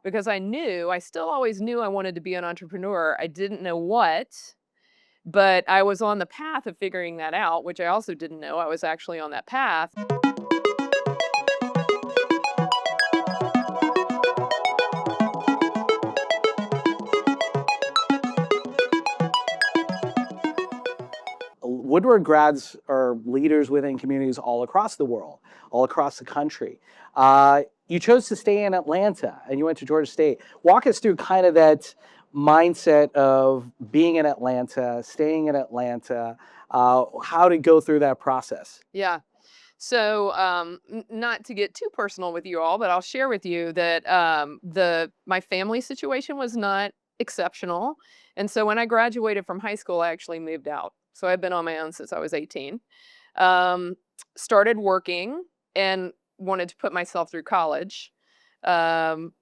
because I still always knew I wanted to be an entrepreneur. I didn't know what, but I was on the path of figuring that out, which I also didn't know I was actually on that path. Woodward grads are leaders within communities all across the world, all across the country. You chose to stay in Atlanta and you went to Georgia State. Walk us through kind of that mindset of being in Atlanta, staying in Atlanta, how to go through that process. Yeah. So, not to get too personal with you all, but I'll share with you that the my family situation was not exceptional, and so when I graduated from high school, I actually moved out. So I've been on my own since I was 18. Um, Started working and wanted to put myself through college. Um,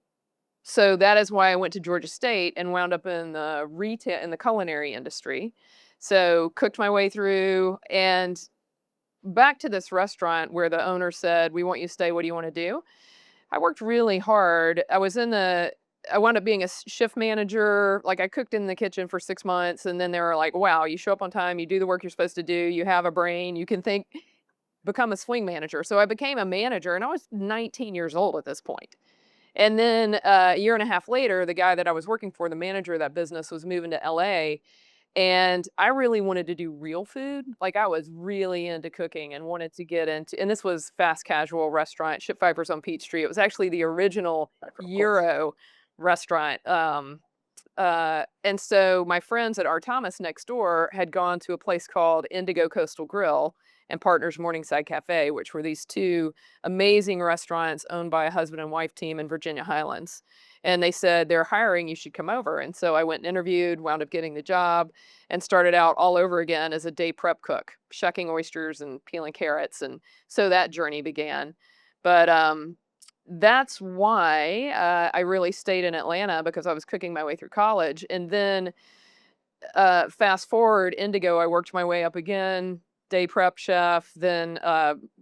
so that is why I went to Georgia State and wound up in the retail in the culinary industry. So cooked my way through and back to this restaurant where the owner said, "We want you to stay. What do you want to do?" I worked really hard. I wound up being a shift manager. Like I cooked in the kitchen for 6 months, and then they were like, "Wow, you show up on time. You do the work you're supposed to do. You have a brain. You can think. Become a swing manager." So I became a manager, and I was 19 years old at this point. And then a year and a half later, the guy that I was working for, the manager of that business, was moving to LA. And I really wanted to do real food. Like I was really into cooking and wanted to get into, and this was fast casual restaurant, Ship Fibers on Peachtree. It was actually the original Of course. Euro restaurant. And so my friends at R. Thomas next door had gone to a place called Indigo Coastal Grill and Partners Morningside Cafe, which were these two amazing restaurants owned by a husband and wife team in Virginia Highlands. And they said, "They're hiring, you should come over." And so I went and interviewed, wound up getting the job, and started out all over again as a day prep cook, shucking oysters and peeling carrots. And so that journey began. But that's why I really stayed in Atlanta because I was cooking my way through college. And then fast forward, Indigo, I worked my way up again, day prep chef, then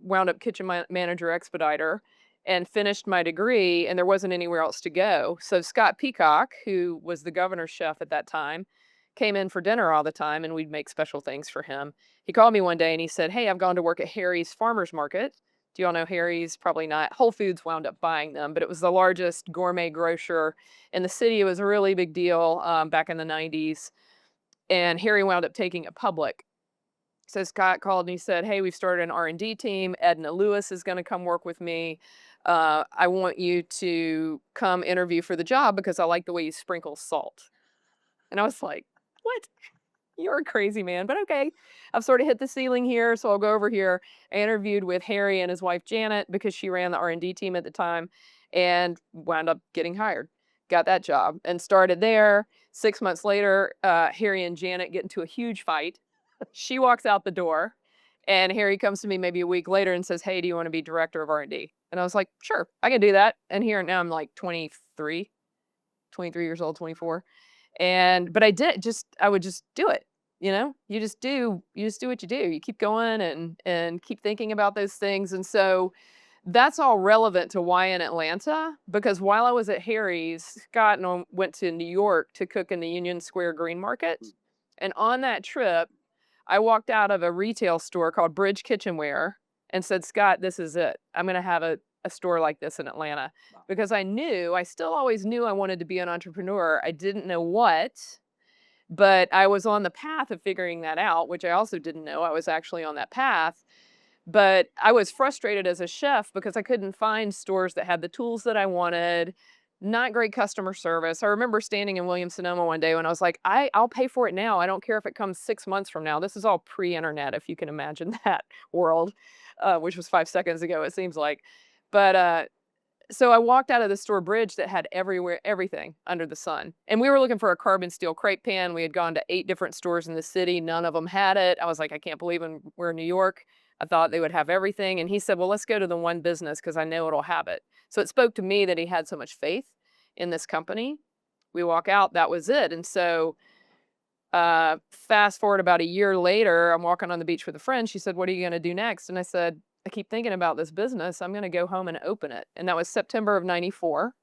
wound up kitchen manager expediter and finished my degree. And there wasn't anywhere else to go. So Scott Peacock, who was the governor's chef at that time, came in for dinner all the time and we'd make special things for him. He called me one day and he said, "Hey, I've gone to work at Harry's Farmers Market." Do you all know Harry's? Probably not. Whole Foods wound up buying them, but it was the largest gourmet grocer in the city. It was a really big deal back in the 90s. And Harry wound up taking it public. So Scott called and he said, "Hey, we've started an R&D team. Edna Lewis is going to come work with me. I want you to come interview for the job because I like the way you sprinkle salt." And I was like, "What? You're a crazy man, but okay. I've sort of hit the ceiling here, so I'll go over here." I interviewed with Harry and his wife Janet because she ran the R&D team at the time and wound up getting hired. Got that job and started there. 6 months later, Harry and Janet get into a huge fight. She walks out the door and Harry comes to me maybe a week later and says, "Hey, do you want to be director of R&D?" And I was like, "Sure, I can do that." And here now I'm like 23 years old, 24. And but I would just do it. You just do what you do. You keep going and keep thinking about those things. And so that's all relevant to why in Atlanta, because while I was at Harry's, Scott and I went to New York to cook in the Union Square Green Market. And on that trip, I walked out of a retail store called Bridge Kitchenware and said, "Scott, this is it. I'm going to have a store like this in Atlanta." Because I still always knew I wanted to be an entrepreneur. I didn't know what, but I was on the path of figuring that out, which I also didn't know I was actually on that path. But I was frustrated as a chef because I couldn't find stores that had the tools that I wanted, not great customer service. I remember standing in Williams-Sonoma one day when I was like, I'll pay for it now. I don't care if it comes 6 months from now." This is all pre-internet, if you can imagine that world, which was 5 seconds ago, it seems like. But so I walked out of the store Bridge that had everything under the sun. And we were looking for a carbon steel crepe pan. We had gone to 8 different stores in the city. None of them had it. I was like, "I can't believe we're in New York. I thought they would have everything." And he said, "Well, let's go to the one business because I know it'll have it." So it spoke to me that he had so much faith in this company. We walk out, that was it. And so fast forward about a year later, I'm walking on the beach with a friend. She said, "What are you going to do next?" And I said, "I keep thinking about this business. I'm going to go home and open it." And that was September of 94.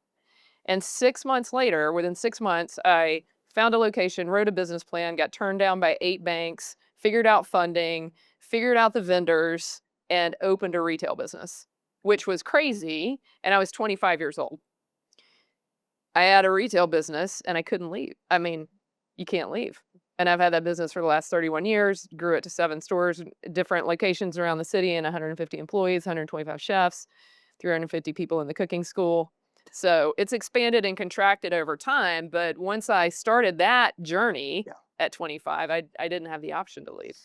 And 6 months later, within 6 months, I found a location, wrote a business plan, got turned down by 8 banks, figured out funding, figured out the vendors, and opened a retail business, which was crazy, and I was 25 years old. I had a retail business and I couldn't leave. I mean, you can't leave. And I've had that business for the last 31 years, grew it to 7 stores, different locations around the city, and 150 employees, 125 chefs, 350 people in the cooking school. So it's expanded and contracted over time. But once I started that journey Yeah. at 25, I didn't have the option to leave.